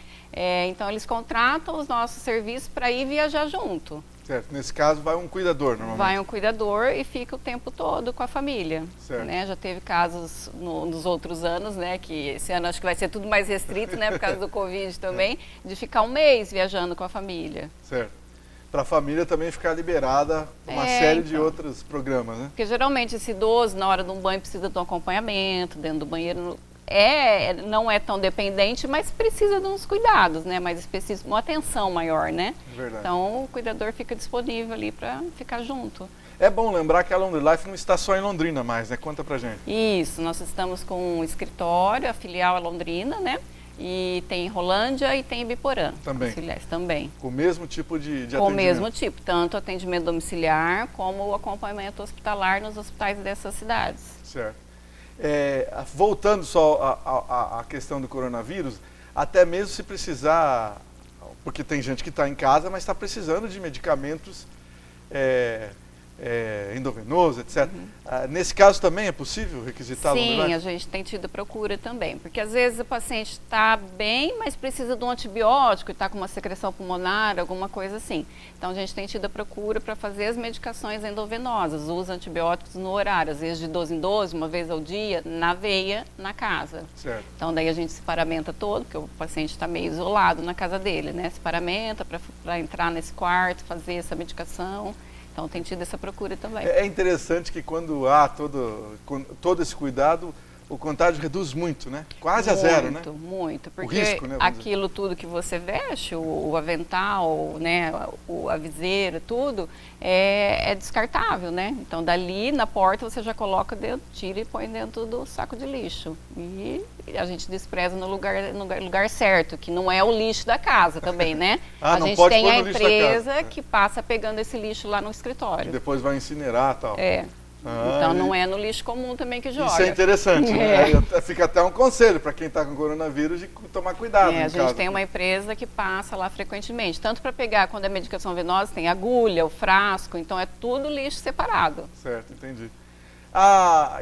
Então, eles contratam os nossos serviços para ir viajar junto. Certo. Nesse caso, vai um cuidador, normalmente. Vai um cuidador e fica o tempo todo com a família. Certo. Né? Já teve casos nos outros anos, né? Que esse ano acho que vai ser tudo mais restrito, né? Por causa do Covid também, de ficar um mês viajando com a família. Certo. Para a família também ficar liberada uma série de outros programas, né? Porque geralmente esse idoso, na hora de um banho, precisa de um acompanhamento, dentro do banheiro... não é tão dependente, mas precisa de uns cuidados, né? Mais específicos, uma atenção maior, né? Verdade. Então, o cuidador fica disponível ali para ficar junto. É bom lembrar que a Londrina Life não está só em Londrina mais, né? Conta pra gente. Isso, nós estamos com um escritório, a filial é Londrina, né? E tem em Rolândia e tem em Biporã. Também. Filiais, também. Com o mesmo tipo de atendimento? Com o mesmo tipo, tanto atendimento domiciliar como o acompanhamento hospitalar nos hospitais dessas cidades. Certo. Voltando só à questão do coronavírus, até mesmo se precisar, porque tem gente que está em casa, mas está precisando de medicamentos endovenoso, etc. Nesse caso também é possível requisitar? Sim, a gente tem tido procura também, porque às vezes o paciente está bem, mas precisa de um antibiótico e está com uma secreção pulmonar, alguma coisa assim. Então a gente tem tido a procura para fazer as medicações endovenosas, usa antibióticos no horário, às vezes de 12 em 12, uma vez ao dia, na veia, na casa. Certo. Então daí a gente se paramenta todo, porque o paciente está meio isolado na casa dele, né? Se paramenta para entrar nesse quarto, fazer essa medicação. Então tem tido essa procura também. É interessante que quando há todo esse cuidado, o contágio reduz muito, né? Quase a zero, né? Muito, porque risco, né, aquilo tudo que você veste, o avental, né, a viseira, tudo, é descartável, né? Então, dali na porta você já coloca dentro, tira e põe dentro do saco de lixo. E a gente despreza no lugar certo, que não é o lixo da casa também, né? Ah, a não gente pode tem pôr a no lixo da casa. empresa que passa pegando esse lixo lá no escritório. E depois vai incinerar e tal. Então não é no lixo comum também que joga. Isso é interessante, né? Fica até um conselho para quem está com coronavírus de tomar cuidado. A gente tem uma empresa que passa lá frequentemente, tanto para pegar quando é medicação venosa, tem agulha, o frasco, então é tudo lixo separado. Certo, entendi.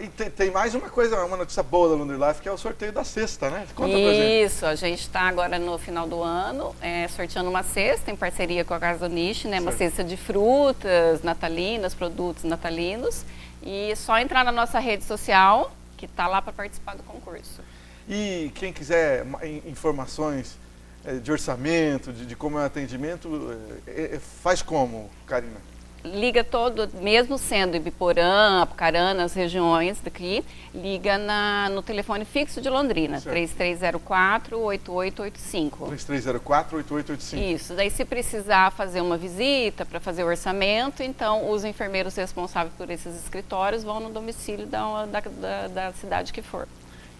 E tem mais uma coisa, uma notícia boa da Laundry Life, que é o sorteio da cesta, né? Conta pra gente. Isso, a gente está agora no final do ano sorteando uma cesta em parceria com a Casa do Niche, né? Uma cesta de frutas natalinas, produtos natalinos. E só entrar na nossa rede social, que está lá para participar do concurso. E quem quiser informações de orçamento, de como é o atendimento, faz como, Karina? Liga mesmo sendo Ibiporã, Apucarana, as regiões daqui, liga no telefone fixo de Londrina, 3304-8885. 3304-8885. Isso, daí se precisar fazer uma visita para fazer o orçamento, então os enfermeiros responsáveis por esses escritórios vão no domicílio da cidade que for.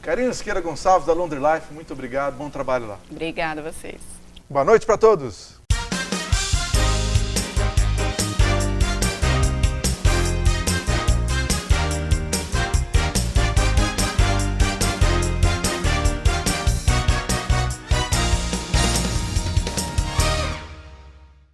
Karina Siqueira Gonçalves, da Laundry Life, muito obrigado, bom trabalho lá. Obrigada a vocês. Boa noite para todos.